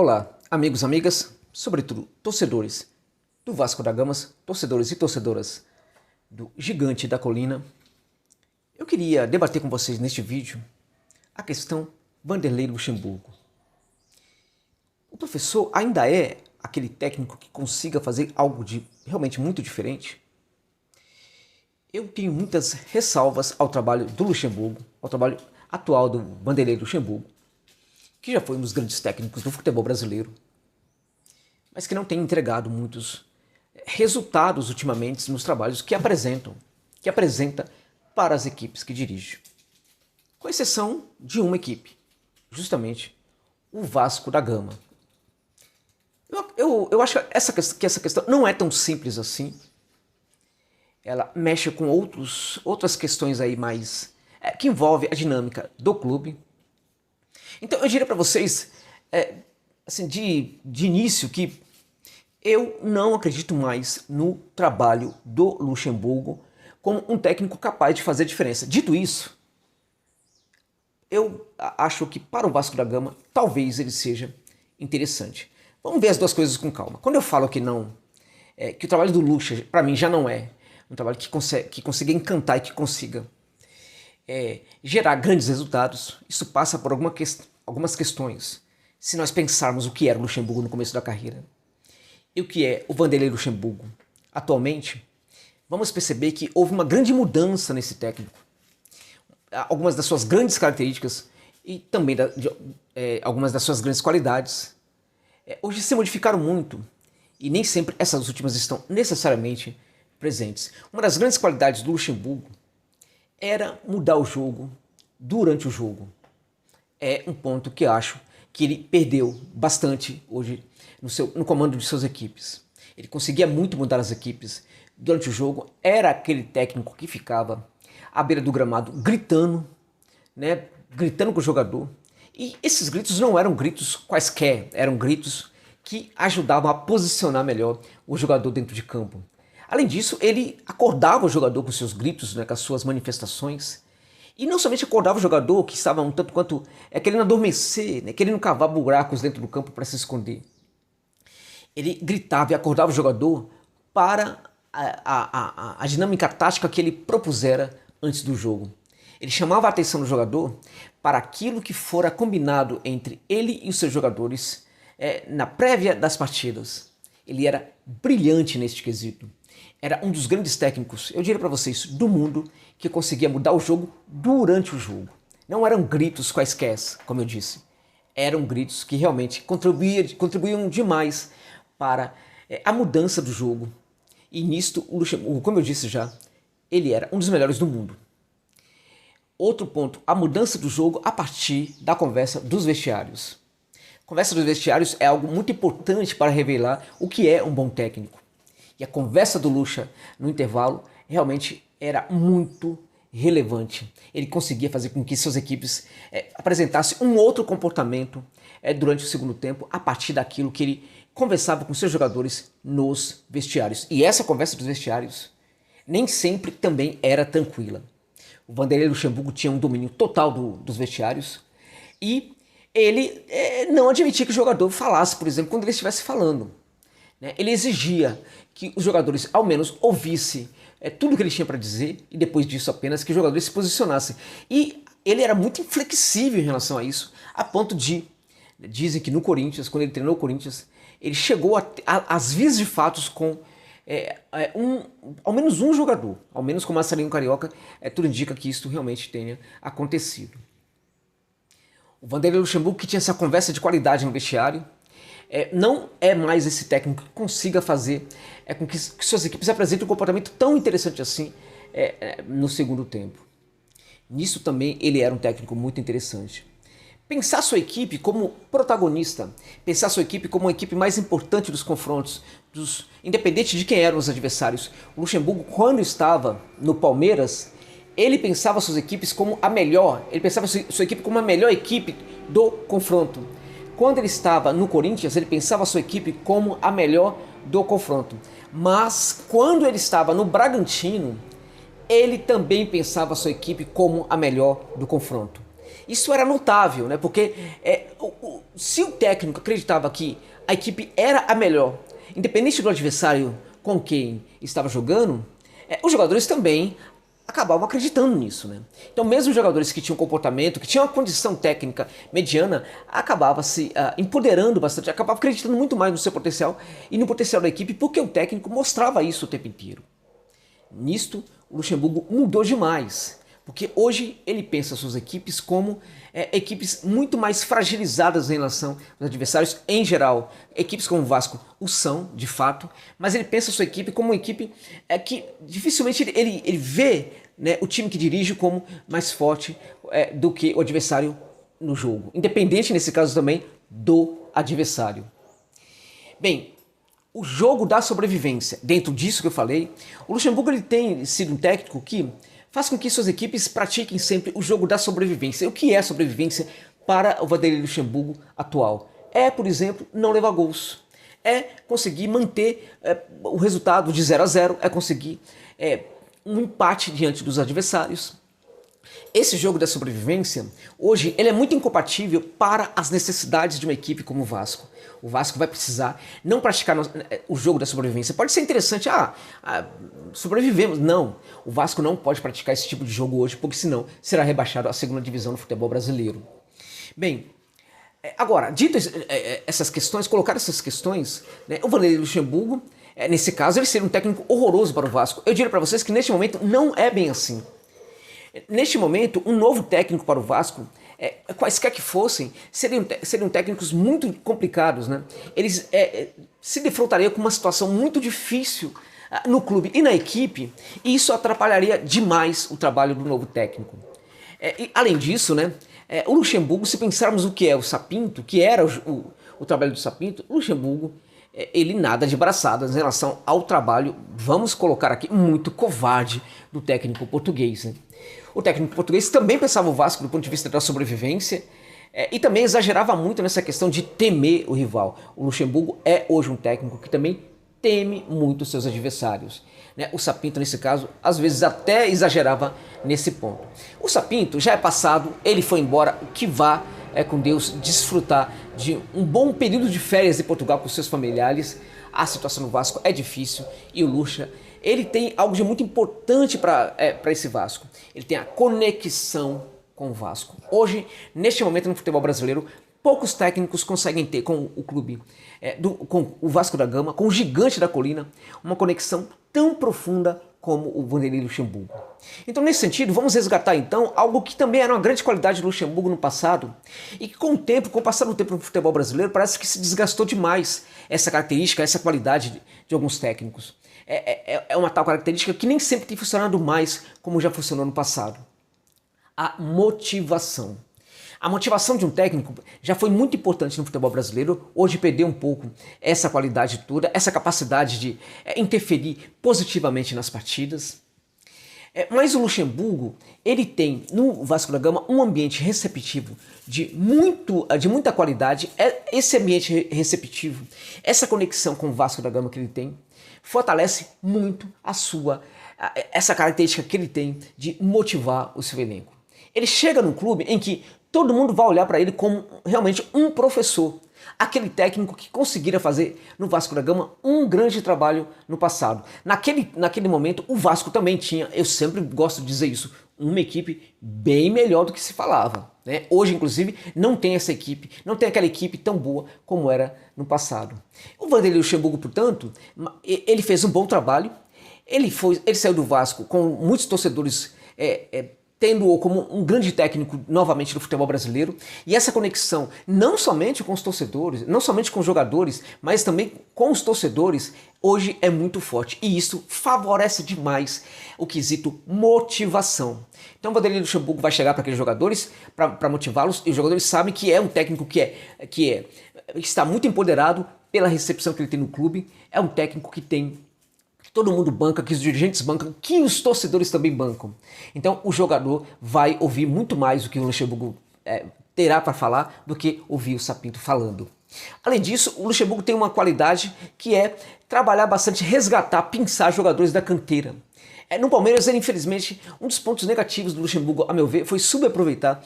Olá, amigos, amigas, sobretudo torcedores do Vasco da Gama, torcedores e torcedoras do Gigante da Colina. Eu queria debater com vocês neste vídeo a questão Vanderlei Luxemburgo. O professor ainda é aquele técnico que consiga fazer algo de realmente muito diferente? Eu tenho muitas ressalvas ao trabalho do Luxemburgo, ao trabalho atual do Vanderlei Luxemburgo, que já foi um dos grandes técnicos do futebol brasileiro, mas que não tem entregado muitos resultados ultimamente nos trabalhos que apresenta para as equipes que dirige. Com exceção de uma equipe, justamente o Vasco da Gama. Eu acho que essa questão não é tão simples assim. Ela mexe com outras questões aí mais que envolve a dinâmica do clube. Então eu diria para vocês, assim, de início, que eu não acredito mais no trabalho do Luxemburgo como um técnico capaz de fazer diferença. Dito isso, eu acho que para o Vasco da Gama talvez ele seja interessante. Vamos ver as duas coisas com calma. Quando eu falo que não, que o trabalho do Luxa para mim já não é um trabalho que consiga encantar e que consiga gerar grandes resultados, isso passa por algumas questões. Se nós pensarmos o que era o Luxemburgo no começo da carreira e o que é o Vanderlei Luxemburgo atualmente, vamos perceber que houve uma grande mudança nesse técnico. Algumas das suas grandes características e também algumas das suas grandes qualidades hoje se modificaram muito e nem sempre essas últimas estão necessariamente presentes. Uma das grandes qualidades do Luxemburgo era mudar o jogo durante o jogo. É um ponto que acho que ele perdeu bastante hoje no comando de suas equipes. Ele conseguia muito mudar as equipes durante o jogo, era aquele técnico que ficava à beira do gramado gritando, né, gritando com o jogador. E esses gritos não eram gritos quaisquer, eram gritos que ajudavam a posicionar melhor o jogador dentro de campo. Além disso, ele acordava o jogador com seus gritos, né, com as suas manifestações. E não somente acordava o jogador, que estava um tanto quanto querendo adormecer, né, querendo cavar buracos dentro do campo para se esconder. Ele gritava e acordava o jogador para a dinâmica tática que ele propusera antes do jogo. Ele chamava a atenção do jogador para aquilo que fora combinado entre ele e os seus jogadores na prévia das partidas. Ele era brilhante neste quesito. Era um dos grandes técnicos, eu diria para vocês, do mundo, que conseguia mudar o jogo durante o jogo. Não eram gritos quaisquer, como eu disse. Eram gritos que realmente contribuíam demais para a mudança do jogo. E nisto, o Luxemburgo, como eu disse já, ele era um dos melhores do mundo. Outro ponto, a mudança do jogo a partir da conversa dos vestiários. A conversa dos vestiários é algo muito importante para revelar o que é um bom técnico. E a conversa do Luxa no intervalo realmente era muito relevante. Ele conseguia fazer com que suas equipes apresentassem um outro comportamento durante o segundo tempo a partir daquilo que ele conversava com seus jogadores nos vestiários. E essa conversa dos vestiários nem sempre também era tranquila. O Vanderlei Luxemburgo tinha um domínio total dos vestiários e ele não admitia que o jogador falasse, por exemplo, quando ele estivesse falando. Ele exigia que os jogadores ao menos ouvissem tudo que ele tinha para dizer e depois disso apenas que os jogadores se posicionassem. E ele era muito inflexível em relação a isso, a ponto de, dizem que no Corinthians, quando ele treinou o Corinthians, ele chegou às vias de fatos com ao menos um jogador, ao menos com o Marcelinho Carioca, tudo indica que isso realmente tenha acontecido. O Vanderlei Luxemburgo, que tinha essa conversa de qualidade no vestiário, não é mais esse técnico que consiga fazer com que suas equipes apresentem um comportamento tão interessante assim no segundo tempo. Nisso também ele era um técnico muito interessante. Pensar sua equipe como protagonista, pensar sua equipe como uma equipe mais importante dos confrontos, independente de quem eram os adversários. O Luxemburgo, quando estava no Palmeiras, ele pensava suas equipes como a melhor, ele pensava sua equipe como a melhor equipe do confronto. Quando ele estava no Corinthians, ele pensava a sua equipe como a melhor do confronto. Mas quando ele estava no Bragantino, ele também pensava a sua equipe como a melhor do confronto. Isso era notável, né? Porque se o técnico acreditava que a equipe era a melhor, independente do adversário com quem estava jogando, os jogadores também acabavam acreditando nisso, né? Então mesmo os jogadores que tinham comportamento, que tinham uma condição técnica mediana, acabavam se empoderando bastante, acabavam acreditando muito mais no seu potencial e no potencial da equipe, porque o técnico mostrava isso o tempo inteiro. Nisto, o Luxemburgo mudou demais, porque hoje ele pensa suas equipes como equipes muito mais fragilizadas em relação aos adversários em geral. Equipes como o Vasco o são, de fato, mas ele pensa a sua equipe como uma equipe que dificilmente ele vê, né, o time que dirige como mais forte do que o adversário no jogo, independente nesse caso também do adversário. Bem, o jogo da sobrevivência, dentro disso que eu falei, o Luxemburgo ele tem sido um técnico que faz com que suas equipes pratiquem sempre o jogo da sobrevivência. E o que é sobrevivência para o Vanderlei Luxemburgo atual? Por exemplo, não levar gols. Conseguir manter o resultado de 0-0, conseguir um empate diante dos adversários. Esse jogo da sobrevivência, hoje, ele é muito incompatível para as necessidades de uma equipe como o Vasco. O Vasco vai precisar não praticar o jogo da sobrevivência. Pode ser interessante, sobrevivemos. Não, o Vasco não pode praticar esse tipo de jogo hoje, porque senão será rebaixado à segunda divisão do futebol brasileiro. Bem, agora, dito essas questões, colocar essas questões, né, o Vanderlei Luxemburgo, nesse caso, ele seria um técnico horroroso para o Vasco. Eu diria para vocês que neste momento não é bem assim. Neste momento, um novo técnico para o Vasco, quaisquer que fossem, seriam técnicos muito complicados, né? Eles se defrontariam com uma situação muito difícil no clube e na equipe, e isso atrapalharia demais o trabalho do novo técnico. E, além disso, né, o Luxemburgo, se pensarmos o que é o Sapinto, que era o trabalho do Sapinto, o Luxemburgo, ele nada de braçadas em relação ao trabalho, vamos colocar aqui, muito covarde do técnico português, né? O técnico português também pensava o Vasco do ponto de vista da sobrevivência e também exagerava muito nessa questão de temer o rival. O Luxemburgo é hoje um técnico que também teme muito os seus adversários, né? O Sapinto, nesse caso, às vezes até exagerava nesse ponto. O Sapinto já é passado, ele foi embora, que vá com Deus desfrutar de um bom período de férias em Portugal com seus familiares. A situação no Vasco é difícil e o Luxa, ele tem algo de muito importante para esse Vasco. Ele tem a conexão com o Vasco. Hoje, neste momento no futebol brasileiro, poucos técnicos conseguem ter com o clube, com o Vasco da Gama, com o gigante da colina, uma conexão tão profunda como o Vanderlei Luxemburgo. Então, nesse sentido, vamos resgatar então algo que também era uma grande qualidade do Luxemburgo no passado e que com o passar do tempo no futebol brasileiro, parece que se desgastou demais essa característica, essa qualidade de alguns técnicos. É uma tal característica que nem sempre tem funcionado mais como já funcionou no passado. A motivação. A motivação de um técnico já foi muito importante no futebol brasileiro, hoje perdeu um pouco essa qualidade toda, essa capacidade de interferir positivamente nas partidas. Mas o Luxemburgo, ele tem no Vasco da Gama um ambiente receptivo de muita qualidade. Esse ambiente receptivo, essa conexão com o Vasco da Gama que ele tem, fortalece muito essa característica que ele tem de motivar o seu elenco. Ele chega num clube em que todo mundo vai olhar para ele como realmente um professor. Aquele técnico que conseguira fazer no Vasco da Gama um grande trabalho no passado. Naquele momento, o Vasco também tinha, eu sempre gosto de dizer isso, uma equipe bem melhor do que se falava, né? Hoje, inclusive, não tem essa equipe, não tem aquela equipe tão boa como era no passado. O Vanderlei Luxemburgo, portanto, ele fez um bom trabalho, ele saiu do Vasco com muitos torcedores tendo-o como um grande técnico novamente do futebol brasileiro, e essa conexão não somente com os torcedores, não somente com os jogadores, mas também com os torcedores, hoje é muito forte, e isso favorece demais o quesito motivação. Então o Vanderlei Luxemburgo vai chegar para aqueles jogadores, para motivá-los, e os jogadores sabem que é um técnico que está muito empoderado pela recepção que ele tem no clube, é um técnico que todo mundo banca, que os dirigentes bancam, que os torcedores também bancam. Então o jogador vai ouvir muito mais o que o Luxemburgo terá para falar do que ouvir o Sapinto falando. Além disso, o Luxemburgo tem uma qualidade que é trabalhar bastante, resgatar, pinçar jogadores da canteira. No Palmeiras, ele, infelizmente, um dos pontos negativos do Luxemburgo, a meu ver, foi subaproveitar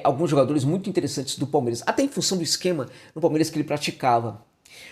alguns jogadores muito interessantes do Palmeiras, até em função do esquema no Palmeiras que ele praticava.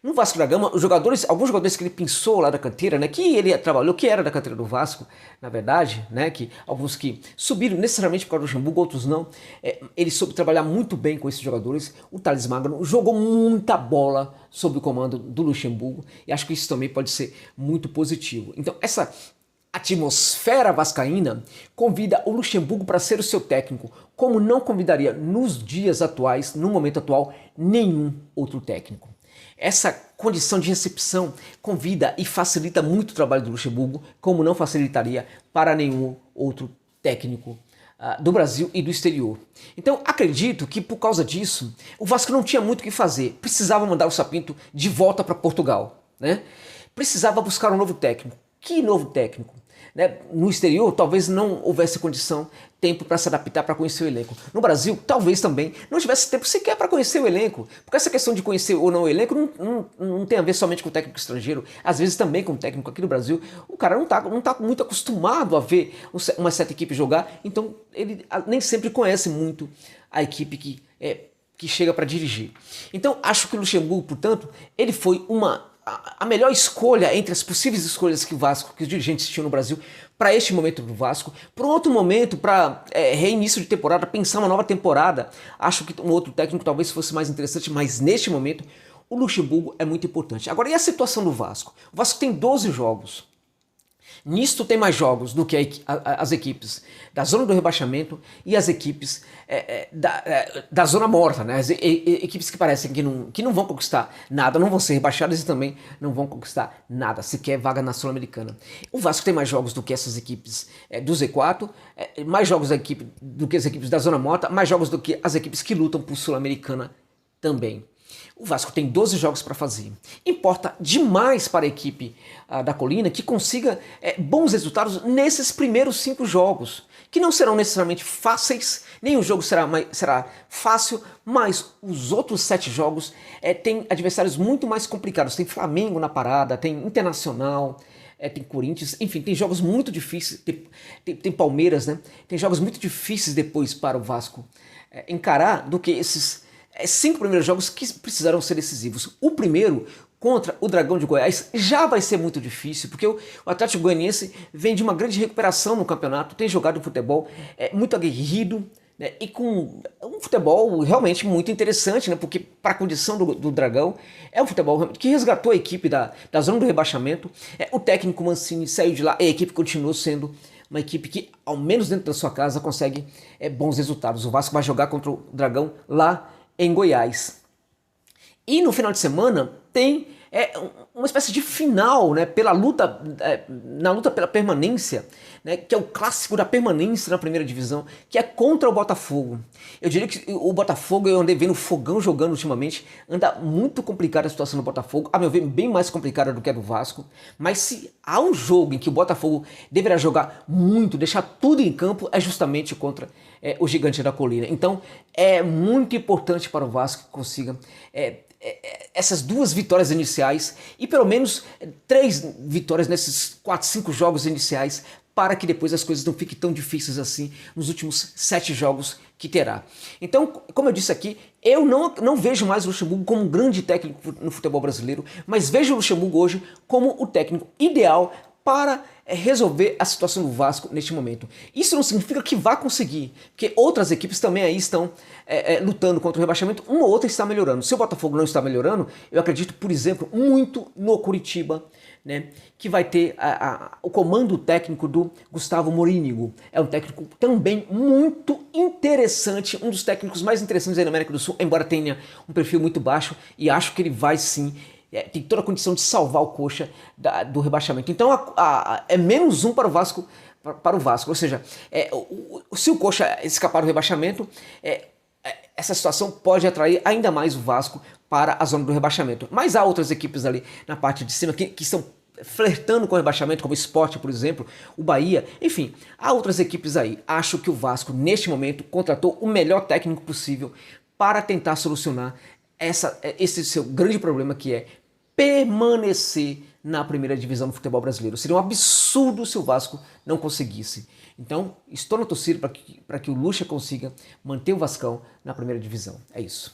No Vasco da Gama, alguns jogadores que ele pensou lá da canteira, né, que ele trabalhou, que era da canteira do Vasco, na verdade, né, que alguns que subiram necessariamente por causa do Luxemburgo, outros não, ele soube trabalhar muito bem com esses jogadores. O Thales Magno jogou muita bola sob o comando do Luxemburgo, e acho que isso também pode ser muito positivo. Então, essa atmosfera vascaína convida o Luxemburgo para ser o seu técnico, como não convidaria nos dias atuais, no momento atual, nenhum outro técnico. Essa condição de recepção convida e facilita muito o trabalho do Luxemburgo, como não facilitaria para nenhum outro técnico do Brasil e do exterior. Então acredito que por causa disso, o Vasco não tinha muito o que fazer, precisava mandar o Sapinto de volta para Portugal, né? Precisava buscar um novo técnico. Que novo técnico? Né? No exterior, talvez não houvesse condição, tempo para se adaptar, para conhecer o elenco. No Brasil, talvez também não tivesse tempo sequer para conhecer o elenco. Porque essa questão de conhecer ou não o elenco não tem a ver somente com o técnico estrangeiro. Às vezes também com o técnico aqui no Brasil. O cara não tá muito acostumado a ver uma certa equipe jogar. Então ele nem sempre conhece muito a equipe que chega para dirigir. Então acho que o Luxemburgo, portanto, ele foi a melhor escolha entre as possíveis escolhas que os dirigentes tinham no Brasil para este momento do Vasco. Para um outro momento, para reinício de temporada, pensar uma nova temporada, acho que um outro técnico talvez fosse mais interessante, mas neste momento o Luxemburgo é muito importante. Agora, e a situação do Vasco? O Vasco tem 12 jogos. Nisto tem mais jogos do que as equipes da zona do rebaixamento e as equipes da zona morta, né? As equipes que parecem que não vão conquistar nada, não vão ser rebaixadas e também não vão conquistar nada, sequer vaga na Sul-Americana. O Vasco tem mais jogos do que essas equipes do Z4, mais jogos do que as equipes da zona morta, mais jogos do que as equipes que lutam por Sul-Americana também. O Vasco tem 12 jogos para fazer. Importa demais para a equipe da Colina que consiga bons resultados nesses primeiros 5 jogos, que não serão necessariamente fáceis, nenhum jogo será fácil, mas os outros 7 jogos têm adversários muito mais complicados. Tem Flamengo na parada, tem Internacional, tem Corinthians, enfim, tem jogos muito difíceis, tem Palmeiras, né? Tem jogos muito difíceis depois para o Vasco encarar do que esses 5 primeiros jogos que precisaram ser decisivos. O primeiro, contra o Dragão de Goiás, já vai ser muito difícil, porque o Atlético Goianiense vem de uma grande recuperação no campeonato, tem jogado futebol muito aguerrido, né, e com um futebol realmente muito interessante, né, porque para a condição do Dragão, é um futebol que resgatou a equipe da zona do rebaixamento. O técnico Mancini saiu de lá e a equipe continuou sendo uma equipe que, ao menos dentro da sua casa, consegue bons resultados. O Vasco vai jogar contra o Dragão lá em Goiás. E no final de semana tem uma espécie de final, né, na luta pela permanência, né, que é o clássico da permanência na primeira divisão, que é contra o Botafogo. Eu diria que o Botafogo, eu andei vendo o Fogão jogando ultimamente, anda muito complicada a situação do Botafogo, a meu ver bem mais complicada do que a do Vasco, mas se há um jogo em que o Botafogo deverá jogar muito, deixar tudo em campo, é justamente contra o Gigante da Colina. Então é muito importante para o Vasco que consiga essas 2 vitórias iniciais e pelo menos 3 vitórias nesses 4, 5 jogos iniciais, para que depois as coisas não fiquem tão difíceis assim nos últimos 7 jogos que terá. Então, como eu disse aqui, eu não vejo mais o Luxemburgo como um grande técnico no futebol brasileiro, mas vejo o Luxemburgo hoje como o técnico ideal para resolver a situação do Vasco neste momento. Isso não significa que vá conseguir, porque outras equipes também aí estão lutando contra o rebaixamento, uma ou outra está melhorando. Se o Botafogo não está melhorando, eu acredito, por exemplo, muito no Coritiba, né, que vai ter o comando técnico do Gustavo Morínigo. É um técnico também muito interessante, um dos técnicos mais interessantes aí na América do Sul, embora tenha um perfil muito baixo, e acho que ele vai sim tem toda a condição de salvar o Coxa do rebaixamento. Então é menos 1 para o Vasco, ou seja, se o Coxa escapar do rebaixamento, essa situação pode atrair ainda mais o Vasco para a zona do rebaixamento. Mas há outras equipes ali na parte de cima que estão flertando com o rebaixamento, como o Sport, por exemplo, o Bahia, enfim, há outras equipes aí. Acho que o Vasco, neste momento, contratou o melhor técnico possível para tentar solucionar esse seu grande problema, que é permanecer na primeira divisão do futebol brasileiro. Seria um absurdo se o Vasco não conseguisse. Então, estou na torcida para que o Lucha consiga manter o Vascão na primeira divisão. É isso.